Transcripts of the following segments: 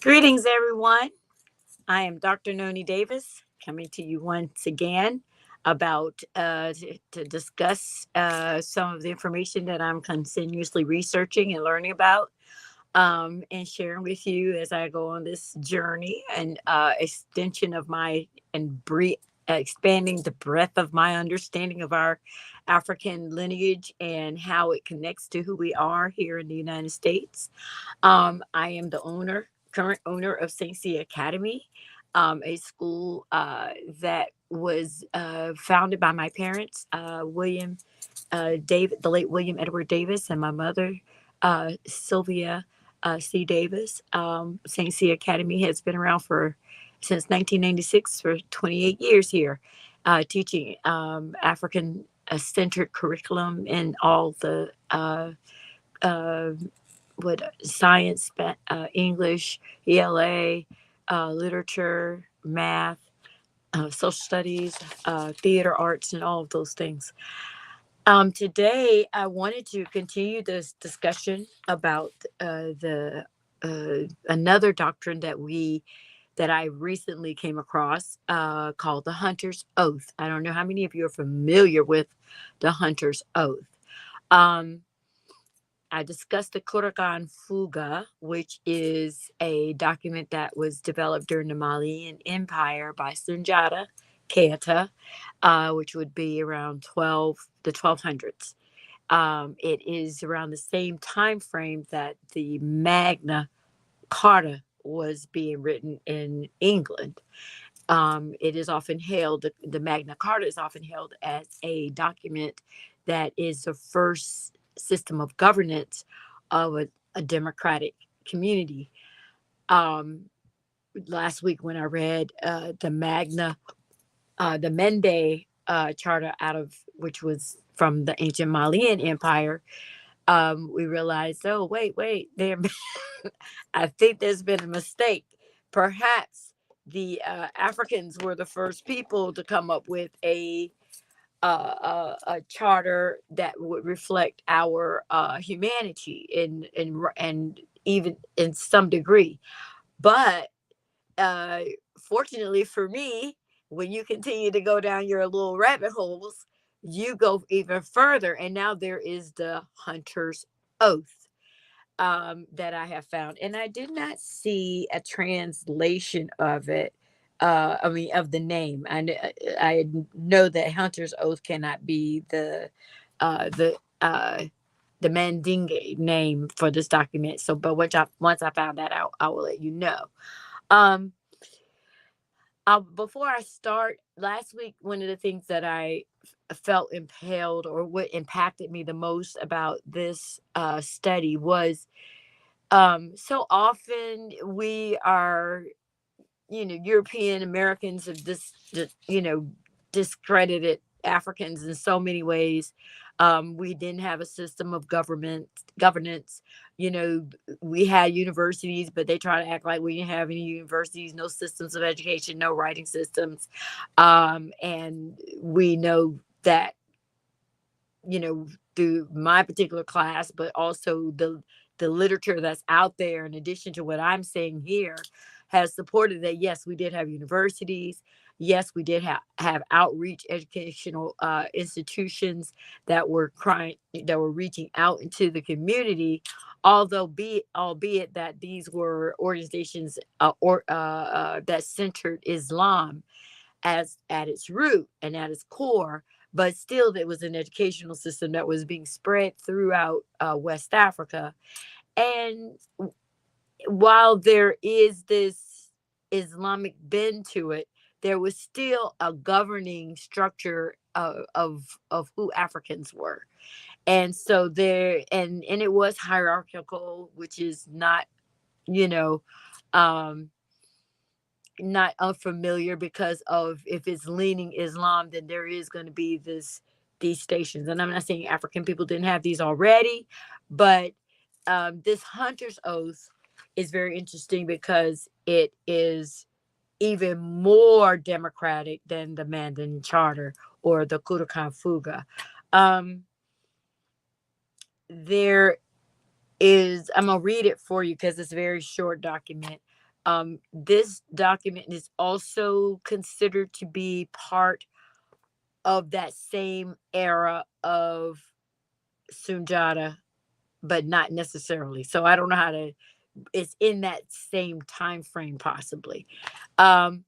Greetings, everyone. I am Dr. Noni Davis coming to you once again about to discuss some of the information that I'm continuously researching and learning about and sharing with you as I go on this journey and extension of my and expanding the breadth of my understanding of our African lineage and how it connects to who we are here in the United States. I am the current owner of Sya Academy, a school that was founded by my parents, William David, the late William Edward Davis, and my mother, Sylvia C. Davis. St. Sya Academy has been around for since 1996 for 28 years here, teaching African centered curriculum in all the uh, what science, English, ELA, literature, math, social studies, theater arts, and all of those things. Today, I wanted to continue this discussion about the another doctrine that I recently came across called the Hunter's Oath. I don't know how many of you are familiar with the Hunter's Oath. Um, I discussed the Kuragan Fuga, which is a document that was developed during the Malian Empire by Sunjata Keita, which would be around the 1200s. It is around the same time frame that the Magna Carta was being written in England. It is often held, the Magna Carta is often held as a document that is the first system of governance of a democratic community. Um, Last week, when I read the Mende Charter, out of which was from the ancient Malian Empire, we realized, oh, wait, there. I think there's been a mistake. Perhaps the Africans were the first people to come up with a charter that would reflect our humanity and even in some degree. But uh, fortunately for me, when you continue to go down your little rabbit holes, you go even further. And now there is the Hunter's Oath that I have found. And I did not see a translation of it. I mean, of the name. I know that Hunter's Oath cannot be uh, the uh, the Mandingo name for this document. So, but once I found that out, I will let you know. Um, Before I start, last week, one of the things that I felt impelled or what impacted me the most about this study was so often we are, European Americans have discredited Africans in so many ways. We didn't have a system of governance. You know, we had universities, but they try to act like we didn't have any universities, no systems of education, no writing systems. And we know that, through my particular class, but also the literature that's out there, in addition to what I'm saying here, has supported that. Yes, we did have universities. Yes, we did have outreach educational institutions that that were reaching out into the community. Albeit that these were organizations that centered Islam as at its root and at its core, but still there was an educational system that was being spread throughout West Africa. And while there is this Islamic bend to it, there was still a governing structure of who Africans were. And so and it was hierarchical, which is not, you know, um, not unfamiliar, because of, if it's leaning Islam, then there is going to be these stations. And I'm not saying African people didn't have these already, but this Hunter's Oath is very interesting because it is even more democratic than the Mandan Charter or the Kurukan Fuga. There is, I'm gonna read it for you because it's a very short document. This document is also considered to be part of that same era of Sunjata, but not necessarily. So I don't know how to. It's in that same time frame, possibly. Um,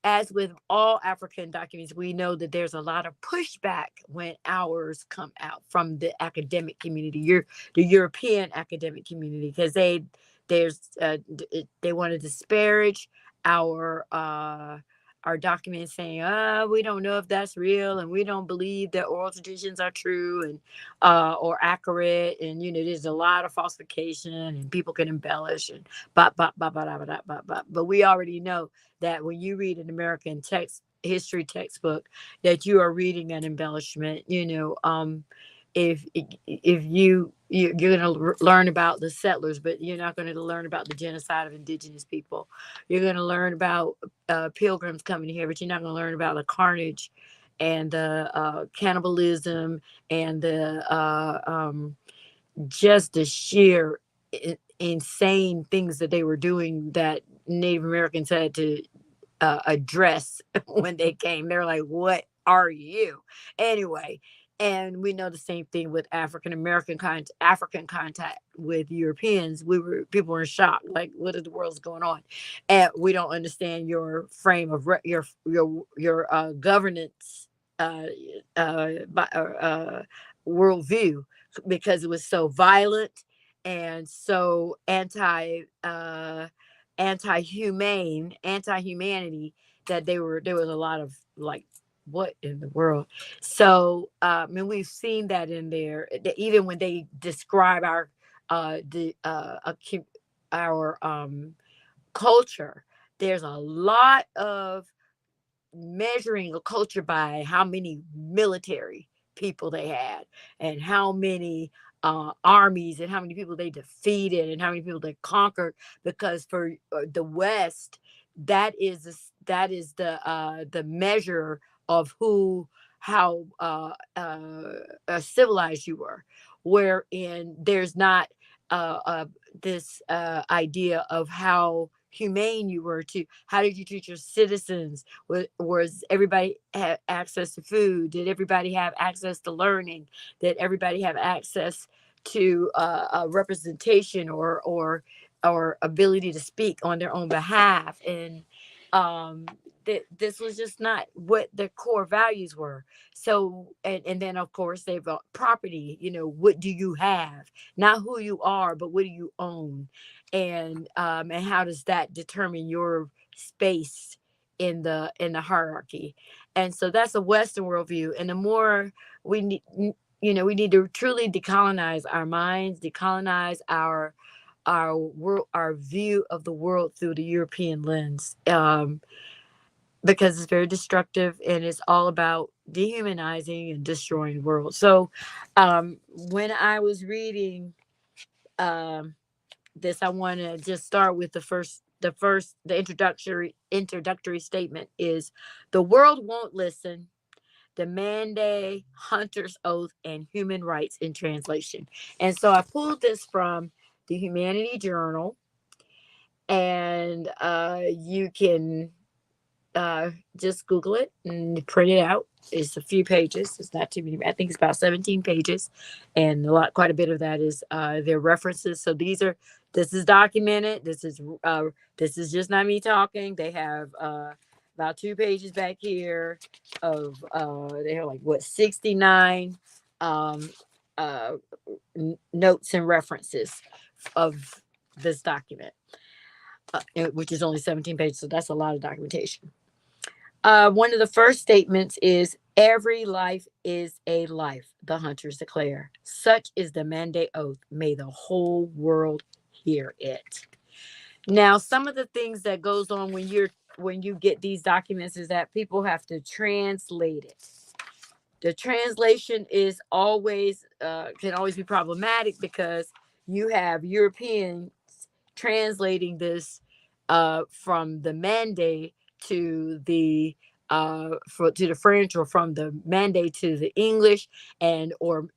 as with all African documents, we know that there's a lot of pushback when ours come out from the academic community, the European academic community, because they want to disparage our uh, our documents, saying, we don't know if that's real, and we don't believe that oral traditions are true and or accurate, and there's a lot of falsification, and people can embellish and but we already know that when you read an American history textbook, that you are reading an embellishment. If you're going to learn about the settlers, but you're not going to learn about the genocide of indigenous people. You're going to learn about pilgrims coming here, but you're not going to learn about the carnage and the cannibalism and the just the sheer insane things that they were doing that Native Americans had to address when they came. They're like, "What are you?" Anyway, and we know the same thing with African contact with Europeans. People were in shock, like, "What in the world's going on?" And we don't understand your frame of your governance worldview, because it was so violent and so anti-humanity, that there was a lot of like, what in the world? So and we've seen that in there, even when they describe our culture, there's a lot of measuring a culture by how many military people they had, and how many armies, and how many people they defeated, and how many people they conquered. Because for the West, that is the measure of how civilized you were. Wherein there's not this idea of how humane you were, to how did you treat your citizens. Was everybody had access to food? Did everybody have access to learning? Did everybody have access to a representation, or ability to speak on their own behalf? And um this was just not what their core values were. So, and then of course they've got property. What do you have? Not who you are, but what do you own? And how does that determine your space in the hierarchy? And so that's a Western worldview. And the more we need, we need to truly decolonize our minds, decolonize our world, our view of the world through the European lens, because it's very destructive, and it's all about dehumanizing and destroying the world. So, when I was reading um, this, I want to just start with the introductory statement is: the world won't listen. The Mande, Hunter's Oath, and Human Rights in translation. And so I pulled this from the Humanity Journal, and you can just Google it and print it out. It's a few pages. It's not too many. I think it's about 17 pages, and quite a bit of that is their references. So this is documented. This is just not me talking. They have about 2 pages back here of they have like, what, 69 um, uh, notes and references of this document, which is only 17 pages. So that's a lot of documentation. One of the first statements is, "Every life is a life," the hunters declare. "Such is the mandate oath. May the whole world hear it." Now, some of the things that goes on when you get these documents is that people have to translate it. The translation is always can always be problematic, because you have Europeans translating this from the mandate to the to the French, or from the Mande to the English, and or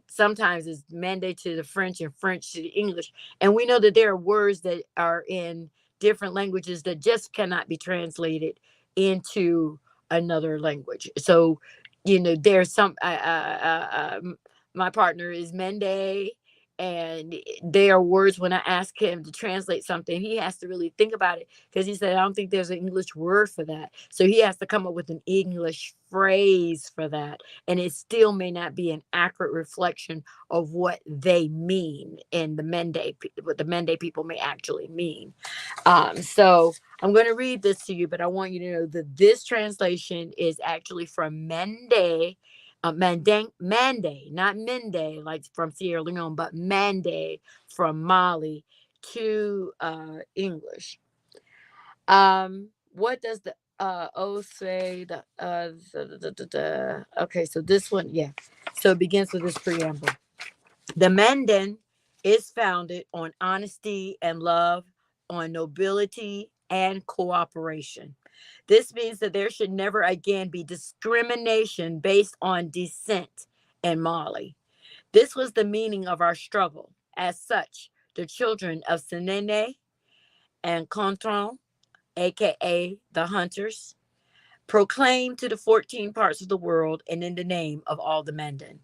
sometimes it's Mande to the French and French to the English. And we know that there are words that are in different languages that just cannot be translated into another language. So, there's some. My partner is Mende, and there are words when I ask him to translate something, he has to really think about it, because he said, I don't think there's an English word for that. So he has to come up with an English phrase for that. And it still may not be an accurate reflection of what they mean in the Mende, what the Mende people may actually mean. So I'm going to read this to you, but I want you to know that this translation is actually from Mende, Mande, not Mende, like from Sierra Leone, but Mande from Mali to English. What does the O say? Okay, so this one, yeah. So it begins with this preamble. The Mandan is founded on honesty and love, on nobility and cooperation. This means that there should never again be discrimination based on descent in Mali. This was the meaning of our struggle. As such, the children of Senene and Contron, aka the hunters, proclaim to the 14 parts of the world and in the name of all the Mandan.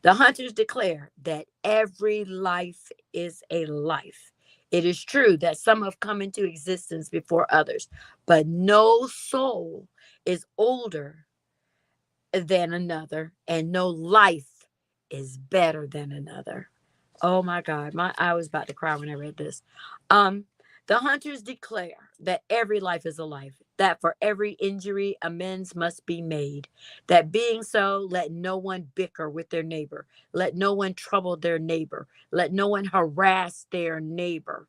The hunters declare that every life is a life. It is true that some have come into existence before others, but no soul is older than another, and no life is better than another. Oh my God, I was about to cry when I read this. Um, the hunters declare that every life is a life, that for every injury, amends must be made. That being so, let no one bicker with their neighbor, let no one trouble their neighbor, let no one harass their neighbor.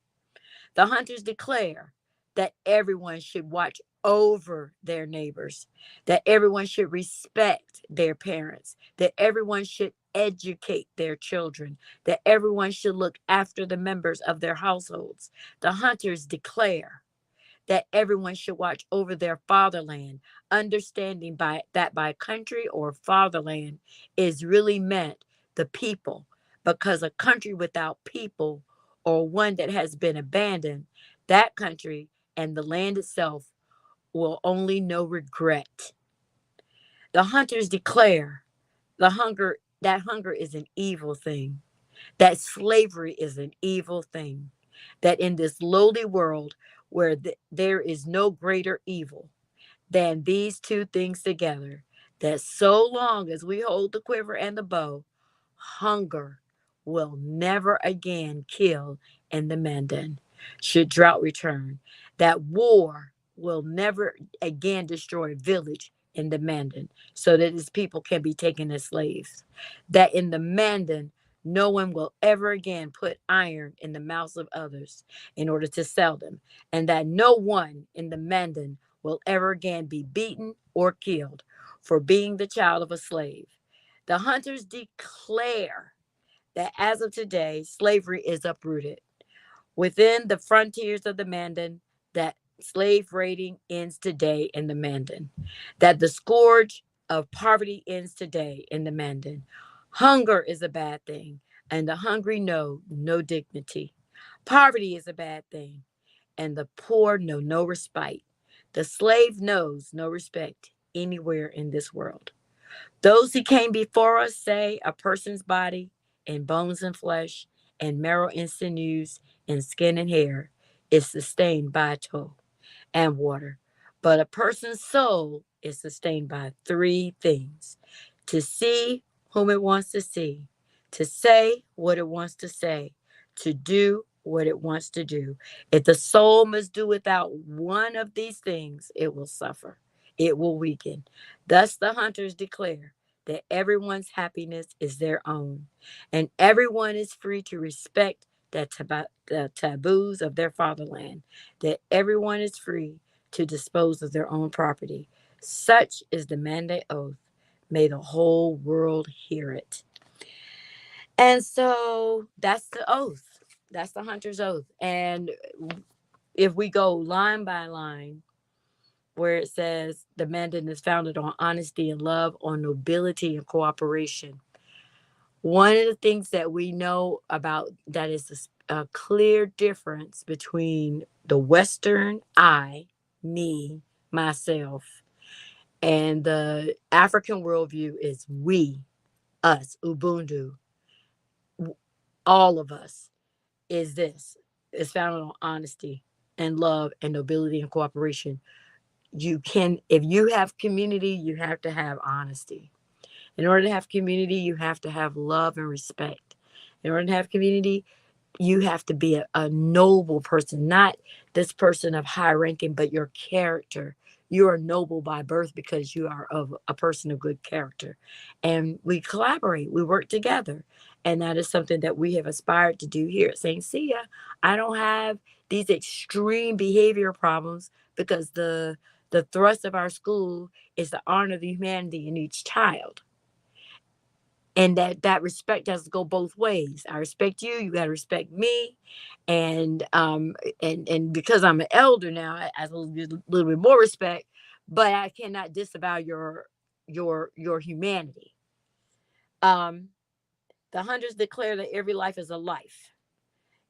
The hunters declare that everyone should watch over their neighbors, that everyone should respect their parents, that everyone should educate their children, that everyone should look after the members of their households. The hunters declare that everyone should watch over their fatherland, understanding by country or fatherland is really meant the people, because a country without people, or one that has been abandoned, that country and the land itself will only know regret. The hunters declare that hunger is an evil thing, that slavery is an evil thing, that in this lowly world where there is no greater evil than these two things together, that so long as we hold the quiver and the bow, hunger will never again kill in the Mandan. Should drought return, that war will never again destroy a village in the Mandan, so that its people can be taken as slaves. That in the Mandan, no one will ever again put iron in the mouths of others in order to sell them, and that no one in the Mandan will ever again be beaten or killed for being the child of a slave. The hunters declare that as of today, slavery is uprooted. Within the frontiers of the Mandan, that slave raiding ends today in the Mandan, that the scourge of poverty ends today in the Mandan. Hunger is a bad thing, and the hungry know no dignity. Poverty is a bad thing, and the poor know no respite. The slave knows no respect anywhere in this world. Those who came before us say a person's body and bones and flesh and marrow and sinews and skin and hair is sustained by toil and water. But a person's soul is sustained by three things: to see whom it wants to see, to say what it wants to say, to do what it wants to do. If the soul must do without one of these things, it will suffer, it will weaken. Thus, the hunters declare that everyone's happiness is their own, and everyone is free to respect the taboos of their fatherland, that everyone is free to dispose of their own property. Such is the mandate oath. May the whole world hear it. And so that's the oath. That's the hunter's oath. And if we go line by line, where it says the mandate is founded on honesty and love, on nobility and cooperation. One of the things that we know about that is a clear difference between the Western I, me, myself, and the African worldview is we, us, Ubuntu, all of us, is this. It's founded on honesty and love and nobility and cooperation. You can, if you have community, you have to have honesty. In order to have community, you have to have love and respect. In order to have community, you have to be a noble person, not this person of high ranking, but your character. You are noble by birth because you are of a person of good character. And we collaborate, we work together. And that is something that we have aspired to do here at St. Sya. I don't have these extreme behavior problems because the thrust of our school is to honor the humanity in each child, and that respect has to go both ways. I respect you, you got to respect me. And because I'm an elder now, I have a little bit more respect, but I cannot disavow your humanity. um the hundreds declare that every life is a life.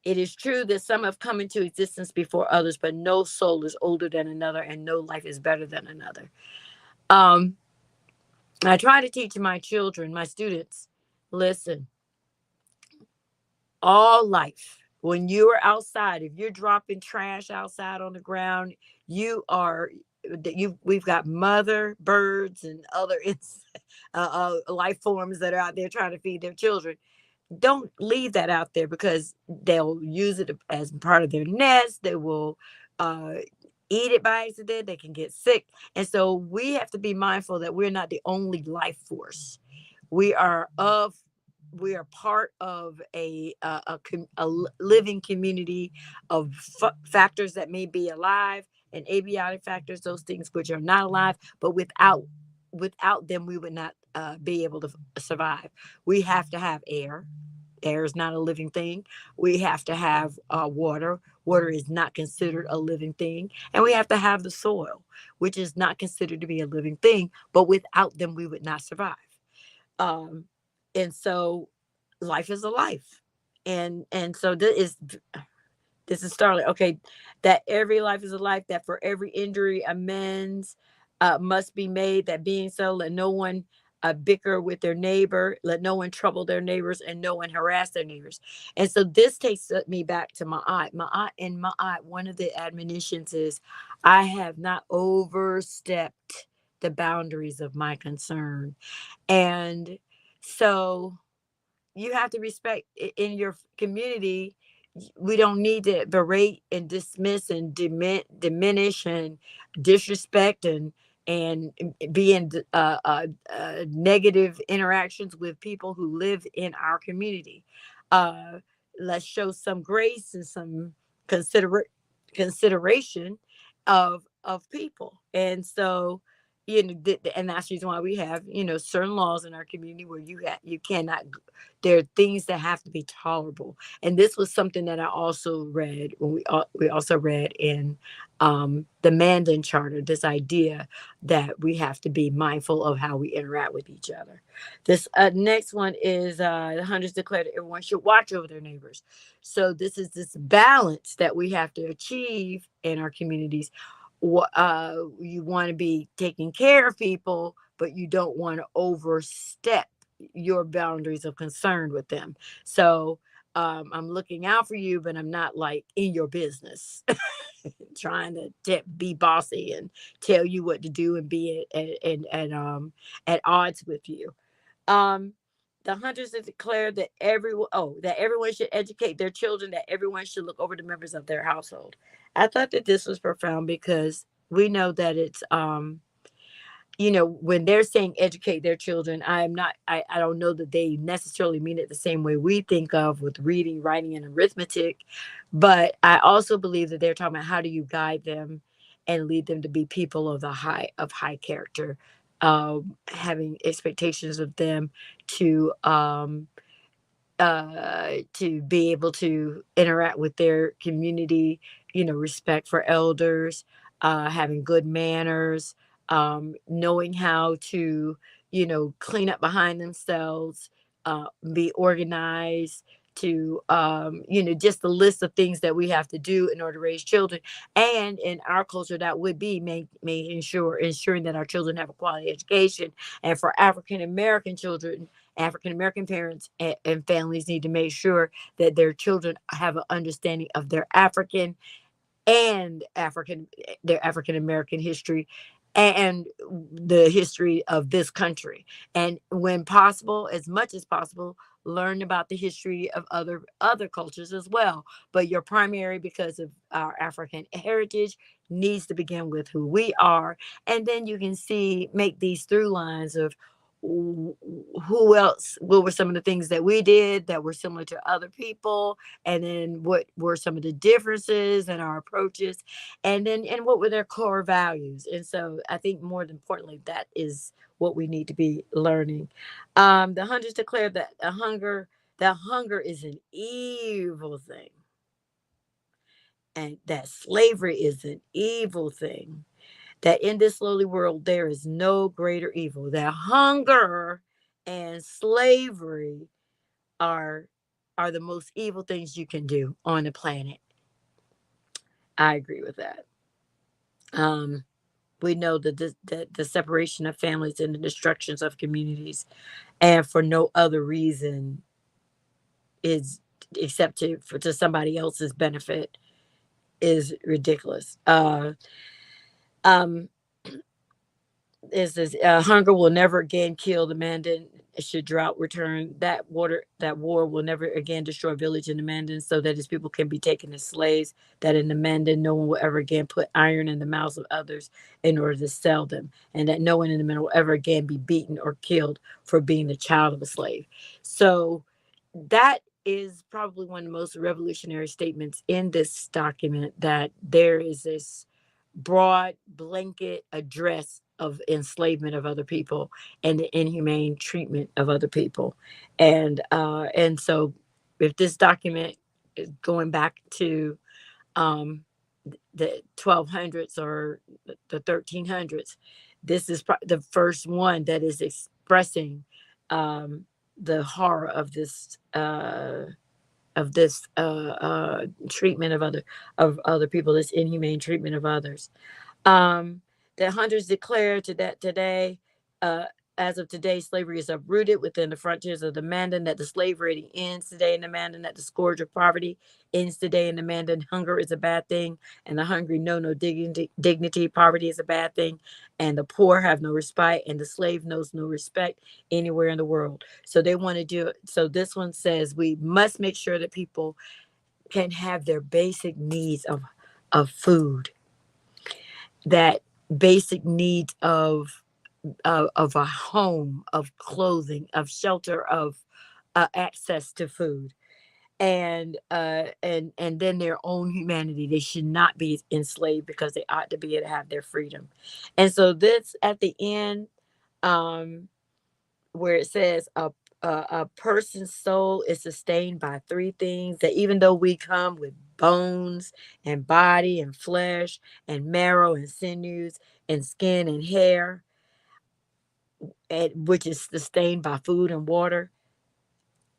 It is true that some have come into existence before others, but no soul is older than another and no life is better than another. um I try to teach my children, my students, listen, all life. When you are outside, if you're dropping trash outside on the ground, you are you. We've got mother birds and other life forms that are out there trying to feed their children. Don't leave that out there because they'll use it as part of their nest. They will uh, eat it by accident. They can get sick, and so we have to be mindful that we're not the only life force. We are of we are part of a living community of factors that may be alive and abiotic factors, those things which are not alive, but without them we would not be able to survive. We have to have air. Air is not a living thing. We have to have water. Water is not considered a living thing. And we have to have the soil, which is not considered to be a living thing, but without them we would not survive. Um and so life is a life. And so this is startling. Okay, that every life is a life, that for every injury amends must be made, that being so, let no one bicker with their neighbor, let no one trouble their neighbors, and no one harass their neighbors. And so this takes me back to my aunt. One of the admonitions is, I have not overstepped the boundaries of my concern. And so you have to respect in your community. We don't need to berate and dismiss and diminish and disrespect and be in negative interactions with people who live in our community. uh, let's show some grace and some considerate consideration of people. And so and that's the reason why we have certain laws in our community where you cannot. There are things that have to be tolerable. And this was something that I also read when we also read in the Mandan Charter, this idea that we have to be mindful of how we interact with each other. This next one is the hundreds declare that everyone should watch over their neighbors. So this balance that we have to achieve in our communities. You want to be taking care of people, but you don't want to overstep your boundaries of concern with them. So I'm looking out for you, but I'm not like in your business, trying to be bossy and tell you what to do and be at odds with you. Um, the hunters have declared that everyone should educate their children, that everyone should look over the members of their household. I thought that this was profound because we know that it's when they're saying educate their children, I don't know that they necessarily mean it the same way we think of with reading, writing, and arithmetic. But I also believe that they're talking about how do you guide them and lead them to be people of high character, having expectations of them to to be able to interact with their community, respect for elders, having good manners, knowing how to, clean up behind themselves, be organized, to, just the list of things that we have to do in order to raise children. And in our culture, that would be making sure, ensuring that our children have a quality education. And for African American children, African American parents and families need to make sure that their children have an understanding of and African their African American history and the history of this country. And when possible, as much as possible, learn about the history of other cultures as well. But your primary, because of our African heritage, needs to begin with who we are. And then you can see, make these through lines of who else, what were some of the things that we did that were similar to other people, and then what were some of the differences in our approaches, and what were their core values. And so I think more importantly, that is what we need to be learning. The hunters declared that hunger is an evil thing, and that slavery is an evil thing, that in this lowly world there is no greater evil, that hunger and slavery are are the most evil things you can do on the planet. I agree with that. Um, we know that the separation of families and the destructions of communities, and for no other reason, is except to somebody else's benefit, is ridiculous. Um, It says hunger will never again kill the Mandan. Should drought return, that war will never again destroy a village in the Mandan, so that his people can be taken as slaves. That in the Mandan, no one will ever again put iron in the mouths of others in order to sell them, and that no one in the Mandan will ever again be beaten or killed for being the child of a slave. So that is probably one of the most revolutionary statements in this document, that there is this broad blanket address of enslavement of other people and the inhumane treatment of other people. And so if this document is going back to um the 1200s or the 1300s, this is the first one that is expressing um the horror of this treatment of other people, this inhumane treatment of others. um, the hunters declare to that today, uh, as of today, slavery is uprooted within the frontiers of the Mandan, that the slave raiding ends today in the Mandan, that the scourge of poverty ends today in the Mandan. Hunger is a bad thing, and the hungry know no dignity. Poverty is a bad thing, and the poor have no respite, and the slave knows no respect anywhere in the world. So they want to do it. So this one says we must make sure that people can have their basic needs of food, that basic needs of a home, of clothing, of shelter, of access to food, and then their own humanity. They should not be enslaved, because they ought to be able to have their freedom. And so this at the end, um, where it says a person's soul is sustained by three things, that even though we come with bones and body and flesh and marrow and sinews and skin and hair, and which is sustained by food and water,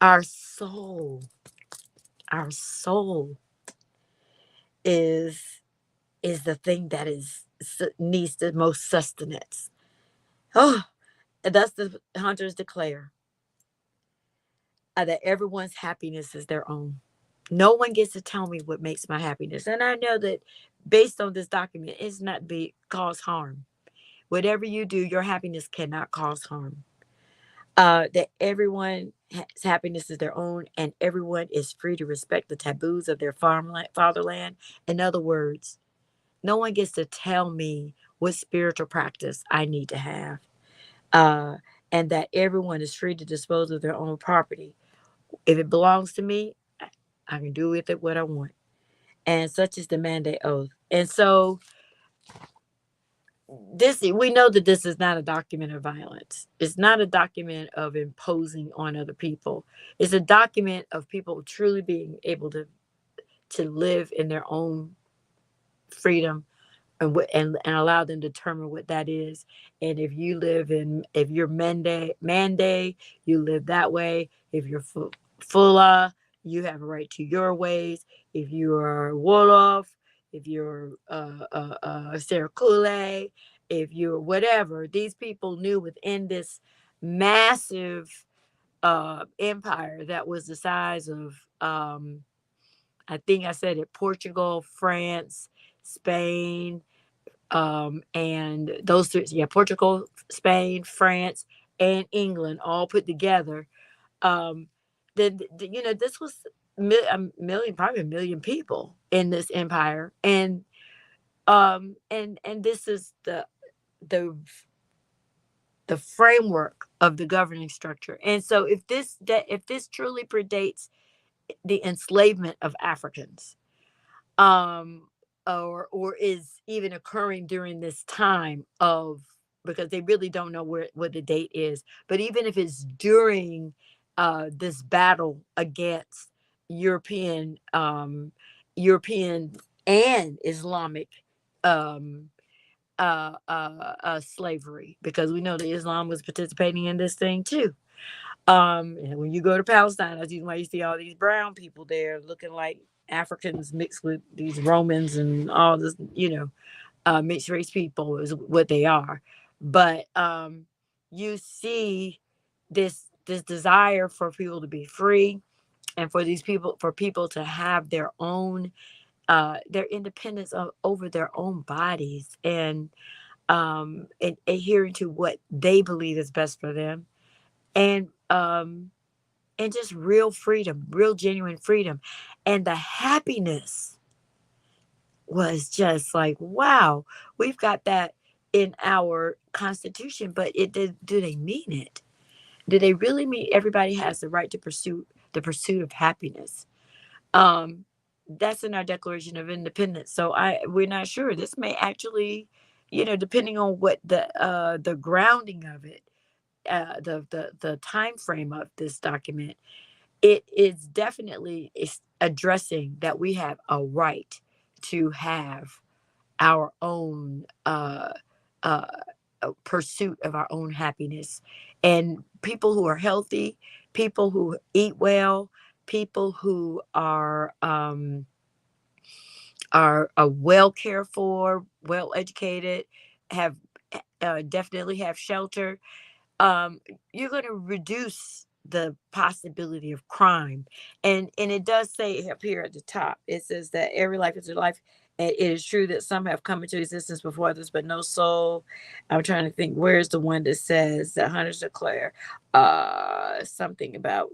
our soul, our soul is is the thing that needs the most sustenance. Oh, and thus the hunters declare that everyone's happiness is their own. No one gets to tell me what makes my happiness. And I know that based on this document, it's not be cause harm. Whatever you do, your happiness cannot cause harm. That everyone's happiness is their own, and everyone is free to respect the taboos of their fatherland. In other words, no one gets to tell me what spiritual practice I need to have. Uh, and that everyone is free to dispose of their own property. If it belongs to me, I can do with it what I want. And such is the mandate oath. And so this, we know that this is not a document of violence. It's not a document of imposing on other people. It's a document of people truly being able to live in their own freedom, and allow them to determine what that is. And if you're Mande, you live that way. If you're Fula, you have a right to your ways. If you are Wolof, if you're Serikule, if you're whatever, these people knew within this massive empire that was the size of I think I said it, Portugal, France, Spain, and those three, yeah, Portugal, Spain, France, and England all put together. Um, then this was a million, probably a million people in this empire, and this is the the framework of the governing structure. And so if this truly predates the enslavement of Africans, um or is even occurring during this time of, because they really don't know what the date is, but even if it's during this battle against european European and Islamic um slavery, because we know that Islam was participating in this thing too. And when you go to Palestine, that's why you see all these brown people there looking like Africans mixed with these Romans and all this, mixed race people is what they are. But you see this desire for people to be free, and for people to have their independence over their own bodies, and adhering to what they believe is best for them, and just real freedom, real genuine freedom. And the happiness was just like, wow, we've got that in our constitution, but do they mean it? Do they really mean everybody has the right to pursue the pursuit of happiness? Um, that's in our Declaration of Independence. So we're not sure. This may actually, depending on what the grounding of it, the time frame of this document, it is definitely is addressing that we have a right to have our own uh, pursuit of our own happiness, and people who are healthy, people who eat well, people who are well cared for, well educated, have definitely have shelter. um, you're going to reduce the possibility of crime. And it does say up here at the top, it says that every life is a life. And it is true that some have come into existence before others, but no soul. I'm trying to think, where's the one that says that hunters declare something about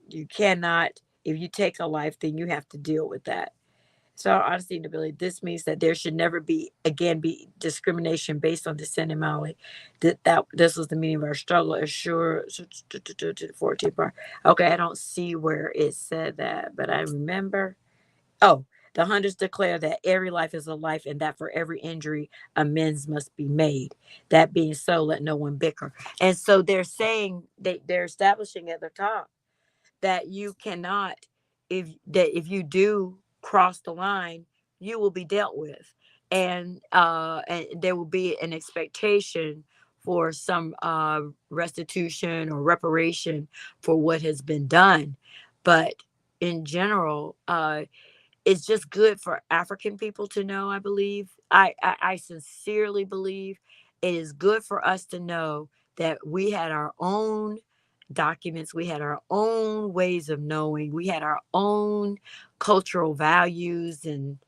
you cannot, if you take a life, then you have to deal with that. So, honesty and ability. This means that there should never be discrimination based on descent and Mali. That this was the meaning of our struggle. Assure to the 14th part. Okay, I don't see where it said that, but I remember. Oh, the hunters declare that every life is a life, and that for every injury, amends must be made. That being so, let no one bicker. And so they're saying they're establishing at the top that you cannot, if you do cross the line, you will be dealt with, and there will be an expectation for some restitution or reparation for what has been done. But in general, it's just good for African people to know. I believe, I sincerely believe it is good for us to know that we had our own documents, we had our own ways of knowing, we had our own cultural values and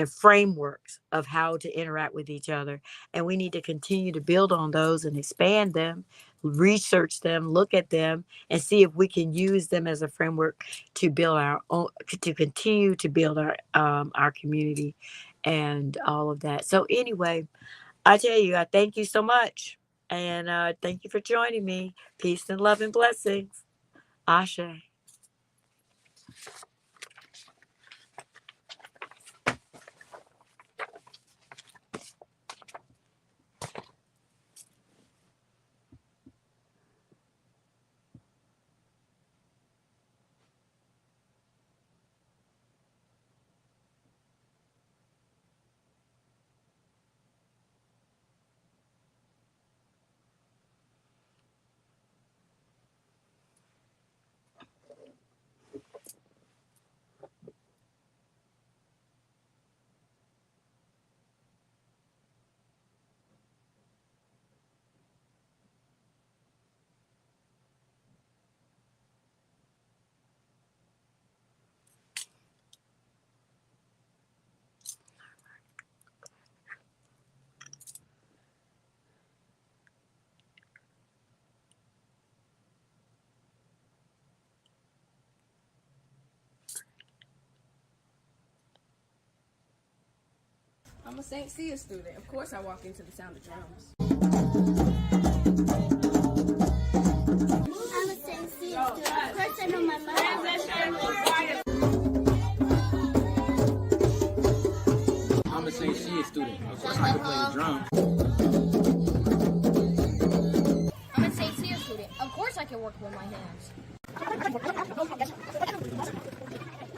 frameworks of how to interact with each other, and we need to continue to build on those and expand them, research them, look at them, and see if we can use them as a framework to build our own, to continue to build our community and all of that. So anyway, I tell you, I thank you so much, and thank you for joining me. Peace and love and blessings. Ashe. I'm a St. Sya student. Of course I walk into the sound of drums. I'm a St. Sya student. Of course I know my mom. I'm a St. Sya student. Of course I can play the drums. I'm a St. Sya student. Of course I can work with my hands.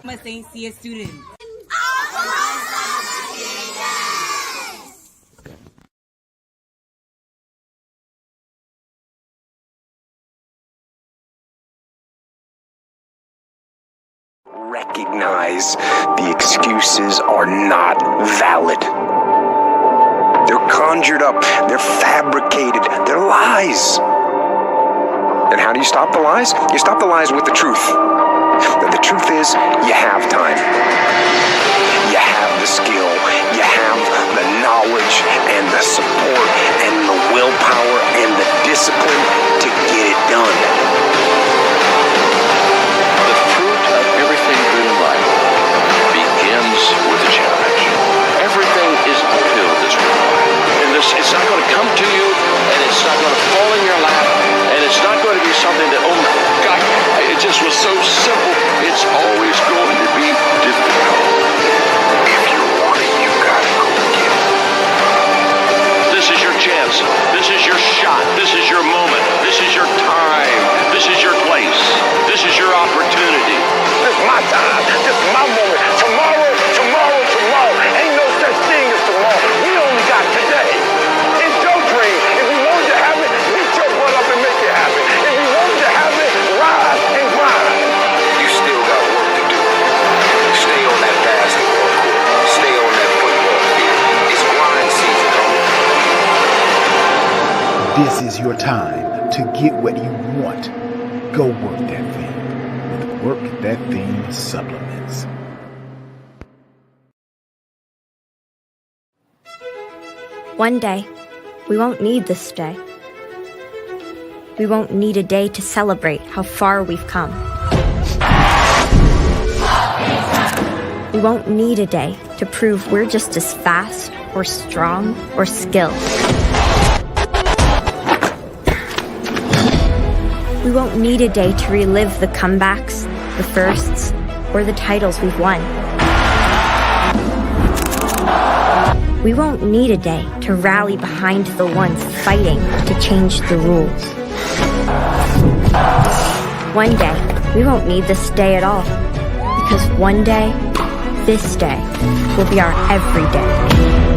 I'm a St. Sya student. Recognize the excuses are not valid. They're conjured up, they're fabricated, they're lies. And how do you stop the lies? You stop the lies with the truth. And the truth is, you have time. You have the skill, you have the knowledge and the support and the willpower and the discipline to get it done. The fruit of everything good in life begins with a challenge. Everything is uphill this world. And it's not going to come to you, and it's not going to fall in your lap, and it's not going to be something that, oh my God, it just was so simple. It's always going to be difficult. If you want it, you gotta go get it. This is your chance. This is your shot. This is your moment. This is your time. This is your place. This is your opportunity. This is my time. This is my moment. Tomorrow, tomorrow, tomorrow. Ain't no such thing as tomorrow. We only got today. It's your dream. If you want to have it, get your butt up and make it happen. If you want to have it, rise and grind. You still got work to do. Stay on that basketball court. Stay on that football field. It's grind season, homie. This is your time to get what you want. Go work that thing with Work That Thing supplements. One day, we won't need this day. We won't need a day to celebrate how far we've come. We won't need a day to prove we're just as fast or strong or skilled. We won't need a day to relive the comebacks, the firsts, or the titles we've won. We won't need a day to rally behind the ones fighting to change the rules. One day, we won't need this day at all, because one day, this day, will be our everyday.